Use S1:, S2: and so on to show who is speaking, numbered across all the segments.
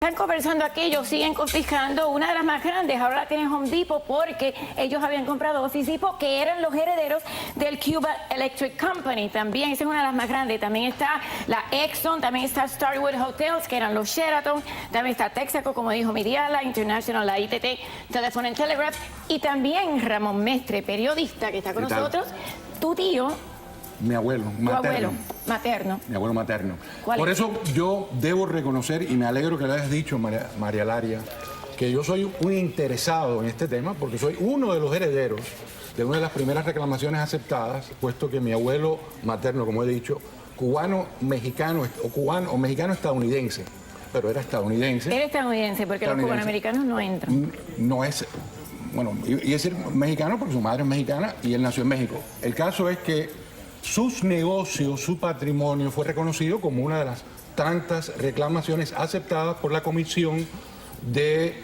S1: están conversando aquí, ellos siguen confiscando una de las más grandes, ahora la tiene Home Depot porque ellos habían comprado Office Depot, que eran los herederos del Cuba Electric Company, también esa es una de las más grandes, también está la Exxon, también está Starwood Hotels, que eran los Sheraton, también está Texaco, como dijo Midiala, International, la ITT, Telephone and Telegraph, y también Ramón Mestre, periodista que está con nosotros, tu tío.
S2: Mi abuelo materno.
S1: Tu abuelo materno.
S2: Mi abuelo materno.
S1: Por
S2: eso yo debo reconocer, y me alegro que lo hayas dicho, María Laria, que yo soy un interesado en este tema, porque soy uno de los herederos de una de las primeras reclamaciones aceptadas, puesto que mi abuelo materno, como he dicho, cubano-mexicano o mexicano-estadounidense, pero era estadounidense.
S1: Era estadounidense, porque los cubanoamericanos no entran.
S2: No es, bueno, y es decir mexicano porque su madre es mexicana y él nació en México. El caso es que sus negocios, su patrimonio fue reconocido como una de las tantas reclamaciones aceptadas por la Comisión de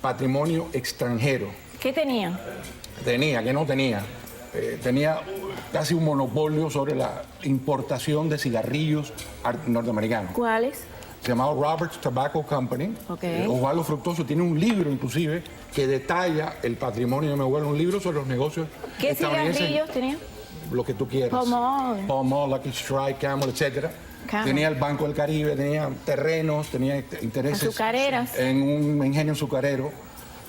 S2: Patrimonio Extranjero.
S1: ¿Qué tenía?
S2: Tenía casi un monopolio sobre la importación de cigarrillos norteamericanos.
S1: ¿Cuáles?
S2: Se llamaba Roberts Tobacco Company.
S1: Okay.
S2: Osvaldo Fructuoso tiene un libro, inclusive, que detalla el patrimonio de mi abuelo, un libro sobre los negocios estadounidenses.
S1: ¿Qué cigarrillos tenía?
S2: Lo que tú quieras. Pall Mall, Lucky Strike, Camel, etc. Tenía el Banco del Caribe, tenía terrenos, tenía intereses
S1: azucareras.
S2: En un ingenio azucarero.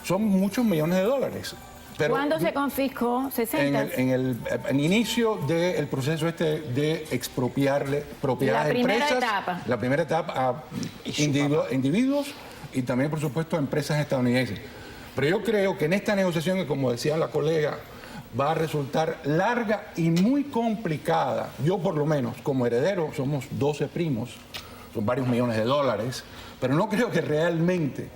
S2: Son muchos millones de dólares. Pero
S1: ¿cuándo se confiscó? ¿60?
S2: En el inicio del proceso de expropiarle propiedades de empresas. La primera etapa a individuos y también, por supuesto, a empresas estadounidenses. Pero yo creo que en esta negociación, que como decía la colega, va a resultar larga y muy complicada. Yo, por lo menos, como heredero, somos 12 primos, son varios millones de dólares, pero no creo que realmente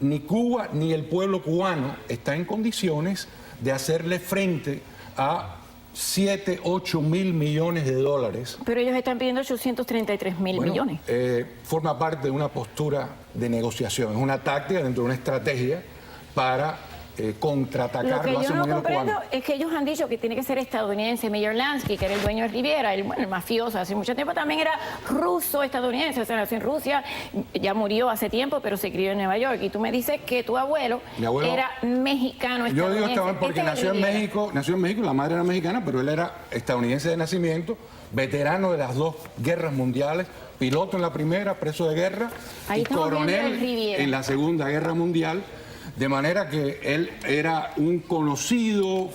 S2: ni Cuba ni el pueblo cubano está en condiciones de hacerle frente a 7, 8 mil millones de dólares.
S1: Pero ellos están pidiendo 833 mil millones.
S2: Forma parte de una postura de negociación, es una táctica dentro de una estrategia para contraatacar.
S1: Lo que yo no comprendo es que ellos han dicho que tiene que ser estadounidense. Meyer Lansky, que era el dueño de Riviera, el mafioso hace mucho tiempo, también era ruso-estadounidense, o sea, nació en Rusia, ya murió hace tiempo, pero se crió en Nueva York. Y tú me dices que tu abuelo era mexicano-estadounidense.
S2: Yo digo estadounidense porque nació en México, la madre era mexicana, pero él era estadounidense de nacimiento, veterano de las dos guerras mundiales, piloto en la primera, preso de guerra, y coronel en la Segunda Guerra Mundial. De manera que él era un conocido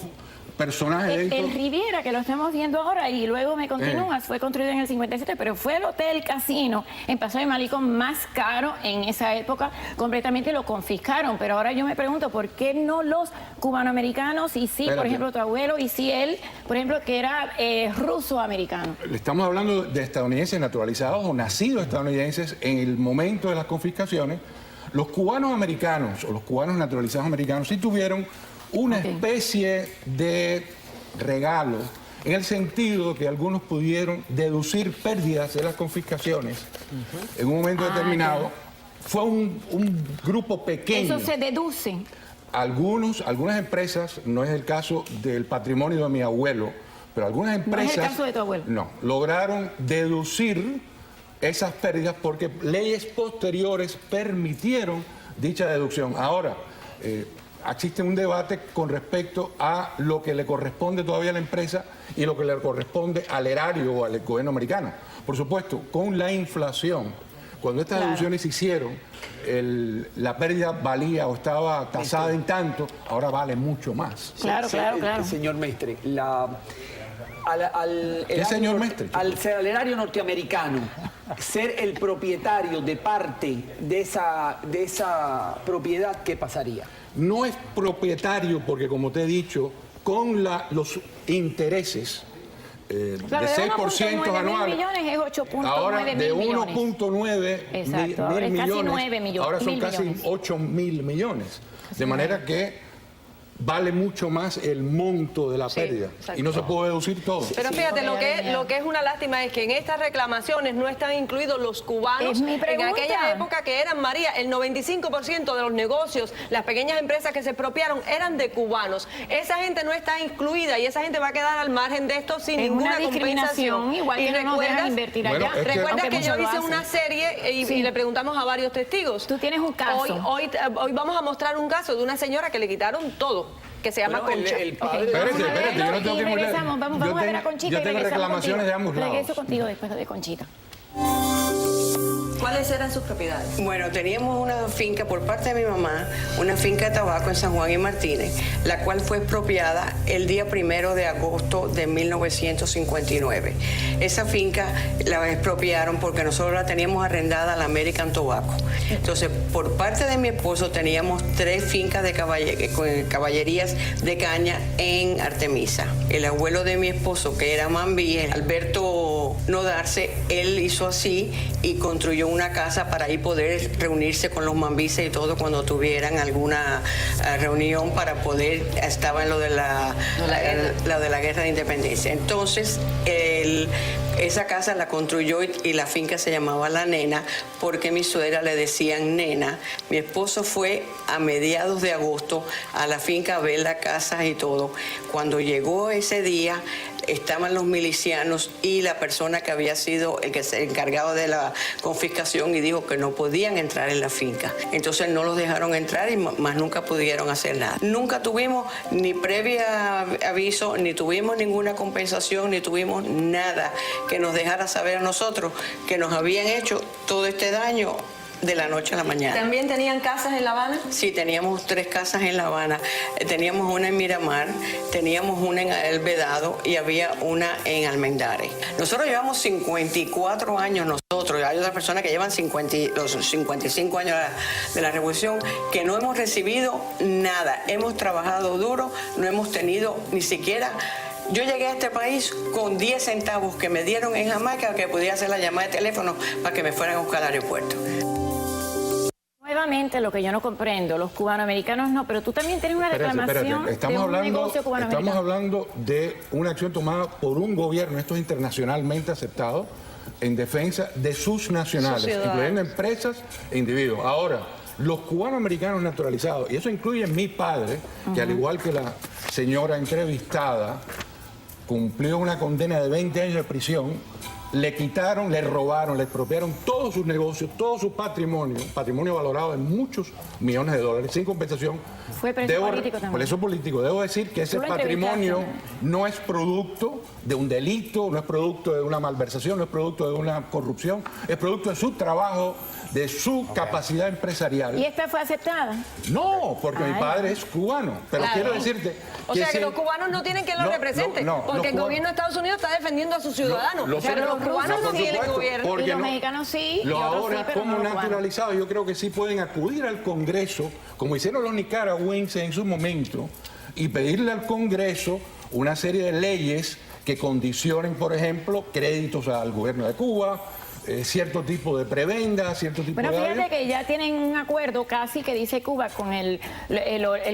S2: personaje dentro.
S1: El Riviera, que lo estamos viendo ahora, y luego me continúas, fue construido en el 57, pero fue el hotel casino en Paso de Malicón más caro en esa época, completamente lo confiscaron. Pero ahora yo me pregunto, ¿por qué no los cubanoamericanos? Y sí, por ejemplo, tu abuelo, y sí él, por ejemplo, que era ruso-americano.
S2: Estamos hablando de estadounidenses naturalizados o nacidos estadounidenses en el momento de las confiscaciones. Los cubanos americanos o los cubanos naturalizados americanos sí tuvieron una especie de regalo, en el sentido que algunos pudieron deducir pérdidas de las confiscaciones en un momento determinado. Fue un grupo pequeño.
S1: Eso se deduce.
S2: Algunas empresas, no es el caso del patrimonio de mi abuelo, pero algunas empresas...
S1: ¿No es el caso de tu abuelo?
S2: No, lograron deducir esas pérdidas porque leyes posteriores permitieron dicha deducción. Ahora, existe un debate con respecto a lo que le corresponde todavía a la empresa y lo que le corresponde al erario o al gobierno americano. Por supuesto, con la inflación, cuando estas deducciones se hicieron, la pérdida valía o estaba tasada en tanto, ahora vale mucho más.
S1: Claro.
S3: Señor Mestre,
S2: señor Mestre?
S3: Al ser al erario norteamericano, ser el propietario de parte de esa propiedad, ¿qué pasaría?
S2: No es propietario porque, como te he dicho, con los intereses de 6% anual,
S1: millones es 8.9
S2: ahora de 1.9
S1: mil millones.
S2: ahora son casi 8 mil millones. De manera que vale mucho más el monto de la pérdida y no se puede deducir todo.
S4: Pero fíjate, lo que es una lástima es que en estas reclamaciones no están incluidos los cubanos. En aquella época que eran, María, el 95% de los negocios, las pequeñas empresas que se expropiaron eran de cubanos. Esa gente no está incluida y esa gente va a quedar al margen de esto sin ninguna compensación.
S1: Igual que no nos dejan invertir allá.
S4: Recuerda que yo hice una serie y le preguntamos a varios testigos.
S1: Tú tienes un caso.
S4: Hoy vamos a mostrar un caso de una señora que le quitaron todo, que se llama Concha.
S2: Espérate, yo no tengo que
S1: regresamos, vamos a ver a Conchita.
S2: Yo tengo reclamaciones de ambos lados.
S1: Regreso contigo después de Conchita.
S4: ¿Cuáles eran sus propiedades?
S5: Bueno, teníamos una finca por parte de mi mamá, una finca de tabaco en San Juan y Martínez, la cual fue expropiada el día 1 de agosto de 1959. Esa finca la expropiaron porque nosotros la teníamos arrendada a la American Tobacco. Entonces, por parte de mi esposo teníamos 3 fincas de caballerías de caña en Artemisa. El abuelo de mi esposo, que era Mambí, Alberto Nodarse, él hizo así y construyó una casa para ahí poder reunirse con los mambises y todo cuando tuvieran alguna reunión para poder, estaba en lo de la guerra de independencia. Entonces, esa casa la construyó y la finca se llamaba La Nena porque mi suegra le decían Nena. Mi esposo fue a mediados de agosto a la finca a ver la casa y todo. Cuando llegó ese día, estaban los milicianos y la persona que había sido el que se encargado de la confiscación y dijo que no podían entrar en la finca. Entonces no los dejaron entrar y más nunca pudieron hacer nada. Nunca tuvimos ni previa aviso, ni tuvimos ninguna compensación, ni tuvimos nada que nos dejara saber a nosotros que nos habían hecho todo este daño de la noche a la mañana.
S4: ¿También tenían casas en La Habana?
S5: Sí, teníamos 3 casas en La Habana. Teníamos una en Miramar, teníamos una en El Vedado y había una en Almendares. Nosotros llevamos 54 años nosotros, hay otras personas que llevan los 55 años de la Revolución, que no hemos recibido nada. Hemos trabajado duro, no hemos tenido ni siquiera... Yo llegué a este país con 10 centavos que me dieron en Jamaica que podía hacer la llamada de teléfono para que me fueran a buscar al aeropuerto.
S1: Nuevamente, lo que yo no comprendo, los cubanoamericanos no, pero tú también tienes una reclamación de un negocio cubanoamericano.
S2: Estamos hablando de una acción tomada por un gobierno, esto es internacionalmente aceptado, en defensa de sus nacionales, incluyendo empresas e individuos. Ahora, los cubanoamericanos naturalizados, y eso incluye mi padre, que al igual que la señora entrevistada, cumplió una condena de 20 años de prisión, le quitaron, le robaron, le expropiaron todos sus negocios, todo su patrimonio valorado en muchos millones de dólares, sin compensación.
S1: Fue preso político también.
S2: Preso político. Debo decir que ese patrimonio no es producto de un delito, no es producto de una malversación, no es producto de una corrupción, es producto de su trabajo, de su capacidad empresarial.
S1: ¿Y esta fue aceptada?
S2: No, porque mi padre es cubano. Pero quiero decirte...
S4: O sea que los cubanos no tienen quien los represente, porque el gobierno de Estados Unidos está defendiendo a sus ciudadanos. Pero los cubanos no tienen gobierno.
S1: Y los mexicanos sí.
S2: Ahora, como naturalizados, yo creo que sí pueden acudir al Congreso, como hicieron los nicaragüenses en su momento, y pedirle al Congreso una serie de leyes que condicionen, por ejemplo, créditos al gobierno de Cuba, cierto tipo de prebenda, cierto tipo de...
S1: Bueno, fíjate que ya tienen un acuerdo casi que dice Cuba con el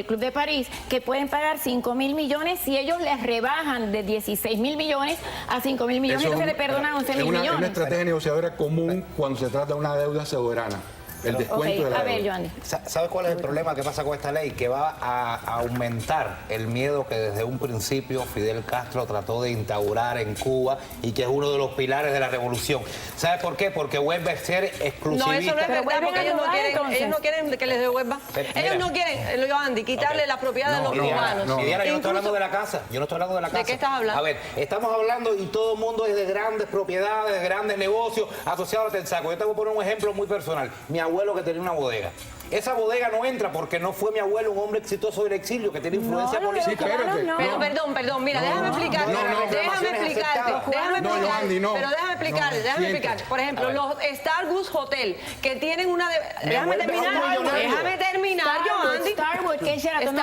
S1: Club de París que pueden pagar 5.000 millones si ellos les rebajan de 16.000 millones a 5.000 millones, entonces le perdonan 11.000 millones.
S2: Es una estrategia negociadora común cuando se trata de una deuda soberana. El descuento de la deuda.
S6: ¿Sabe cuál es el problema que pasa con esta ley? Que va a aumentar el miedo que desde un principio Fidel Castro trató de instaurar en Cuba y que es uno de los pilares de la revolución. ¿Sabe por qué? Porque vuelve a ser exclusivista.
S4: No, eso no es verdad, porque ellos no quieren que les devuelva. Ellos no quieren, Andy, quitarle la propiedad de los cubanos.
S6: Diana, yo no estoy hablando de la casa. Yo no estoy hablando de la casa.
S4: ¿De qué estás hablando?
S6: A ver, estamos hablando y todo el mundo es de grandes propiedades, de grandes negocios asociados a Tensaco. Yo te voy a poner un ejemplo muy personal. Mi abuelo que tenía una bodega. Esa bodega no entra porque no fue mi abuelo un hombre exitoso del exilio que tiene influencia política.
S4: Pero perdón, mira, déjame explicarte. Déjame explicar. Por ejemplo, los Starwood Hotel, que tienen una... Déjame terminar, yo, Andy.
S1: Starwood, ¿qué es Sheraton?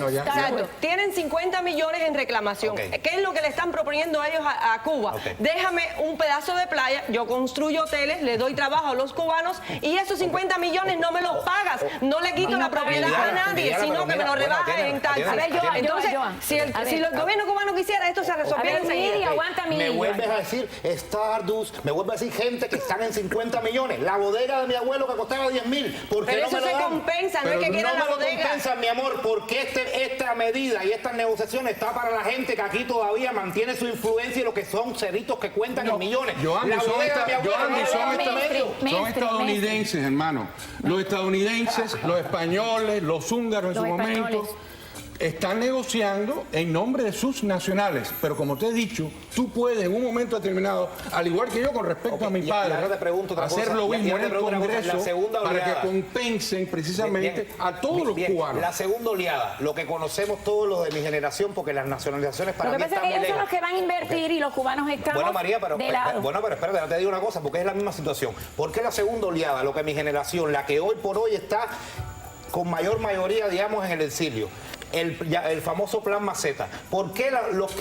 S2: No, ya.
S4: Exacto. Tienen 50 millones en reclamación.
S6: Ok.
S4: ¿Qué es lo que le están proponiendo a ellos a Cuba?
S6: Ok.
S4: Déjame un pedazo de playa, yo construyo hoteles, le doy trabajo a los cubanos y esos 50 millones no me los pagas. No le quito la propiedad a nadie, sino que me lo rebajas en taxes.
S1: A ver, Joan,
S4: Entonces,
S1: Joan.
S4: si el
S1: A ver.
S4: gobierno cubano quisiera, esto se resolviera enseguida.
S1: Miri, aguanta, Miri.
S6: Me vuelves a decir Stardust, me vuelves a decir gente que están en 50 millones. La bodega de mi abuelo que costaba 10.000. ¿Por qué
S4: Pero
S6: no
S4: eso
S6: me lo
S4: se
S6: dan?
S4: compensa, no
S6: Pero
S4: es que quieran
S6: no
S4: la
S6: me lo
S4: bodega.
S6: compensan, mi amor, porque esta medida y estas negociaciones está para la gente que aquí todavía mantiene su influencia y lo que son ceritos que cuentan en millones.
S2: Joan,
S6: La
S2: son
S6: bodega de mi abuelo
S2: Joan,
S6: no
S2: son
S6: le dan medio.
S2: son estadounidenses, hermano. Los estadounidenses, los españoles, los húngaros en
S1: Los
S2: su momento,
S1: españoles.
S2: están negociando en nombre de sus nacionales. Pero como te he dicho, tú puedes en un momento determinado, al igual que yo con respecto a mi
S6: y
S2: padre,
S6: ahora te pregunto otra
S2: hacer
S6: cosa.
S2: lo
S6: Y
S2: mismo
S6: ahora
S2: en
S6: te
S2: el
S6: pregunto una cosa.
S2: Congreso
S6: La segunda
S2: para
S6: oleada.
S2: que compensen precisamente
S6: Bien,
S2: a todos los
S6: bien.
S2: cubanos.
S6: La segunda oleada, lo que conocemos todos los de mi generación, porque las nacionalizaciones para
S1: Lo que
S6: mí
S1: pasa es
S6: están
S1: que
S6: muy
S1: ellos son
S6: lejos.
S1: los que van a invertir y los cubanos estamos
S6: Bueno, María, pero
S1: de lado.
S6: espérate, no te digo una cosa, porque es la misma situación. ¿Por qué la segunda oleada, lo que mi generación, la que hoy por hoy está con mayor mayoría, digamos, en el exilio? El famoso plan Maceta. ¿Por qué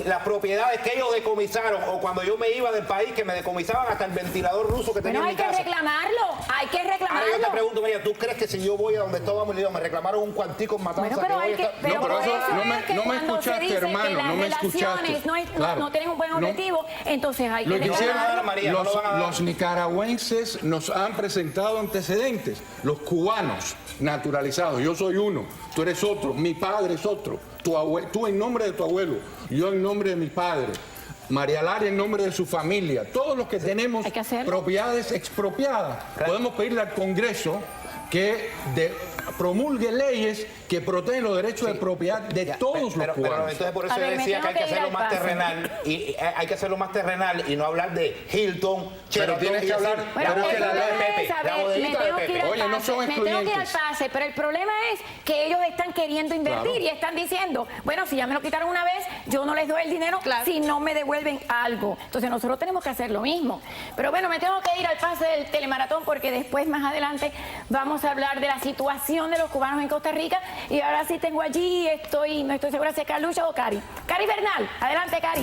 S6: las propiedades que ellos decomisaron o cuando yo me iba del país que me decomisaban hasta el ventilador ruso que tenía
S1: Bueno,
S6: en mi
S1: hay que
S6: casa?
S1: reclamarlo, hay que
S6: Ahora yo te
S1: reclamarlo.
S6: pregunto, María, ¿tú crees que si yo voy a donde estábamos me reclamaron un cuantico en Matanza?
S1: Bueno, pero
S6: hoy
S1: hay que,
S6: está-
S1: pero
S2: No, pero
S1: por
S2: eso
S1: eso
S2: no me-
S1: es que
S2: no me
S1: cuando
S2: escuchaste,
S1: se dice
S2: hermano,
S1: que las
S2: no me
S1: relaciones
S2: escuchaste. Claro.
S1: no tienen un buen
S2: No.
S1: objetivo, entonces hay
S2: Lo
S1: que
S2: que hicieron
S1: reclamarlo.
S6: María, no lo van a dar.
S2: los nicaragüenses nos han presentado antecedentes. Los cubanos naturalizados, yo soy uno, tú eres otro, mi padre es otro, tú en nombre de tu abuelo, yo en nombre de mi padre. María Lara en nombre de su familia, todos los que tenemos
S1: Hay que hacerlo.
S2: propiedades expropiadas, podemos pedirle al Congreso que promulgue leyes que protegen los derechos de propiedad de todos los
S6: pero
S2: cubanos.
S6: entonces por eso
S1: A
S6: yo
S1: ver, me
S6: decía que
S1: tengo
S6: hay que
S1: que ir
S6: hacerlo
S1: al
S6: más
S1: paso.
S6: terrenal y hay que hacerlo más terrenal y no hablar de Hilton,
S2: Pero
S6: Sheraton
S2: tienes
S6: y
S2: que
S6: decir,
S2: hablar-
S1: Bueno,
S2: pero es
S1: el
S2: que la
S1: problema
S2: ley
S1: es,
S6: Pepe,
S1: a
S6: la
S1: ver, me
S6: bodeguita de
S1: tengo que ir
S6: Pepe.
S1: al
S2: Oye, no
S1: pase,
S2: son
S1: me tengo que ir al
S2: excluyentes.
S1: pase, pero el problema es que ellos están queriendo invertir
S2: Claro.
S1: y están diciendo, bueno, si ya me lo quitaron una vez, yo no les doy el dinero
S4: Claro.
S1: si no me devuelven algo. Entonces nosotros tenemos que hacer lo mismo. Pero bueno, me tengo que ir al pase del telemaratón porque después, más adelante, vamos a hablar de la situación de los cubanos en Costa Rica y ahora sí tengo allí, no estoy segura si es Carlucha o Cari. Cari Bernal, adelante Cari.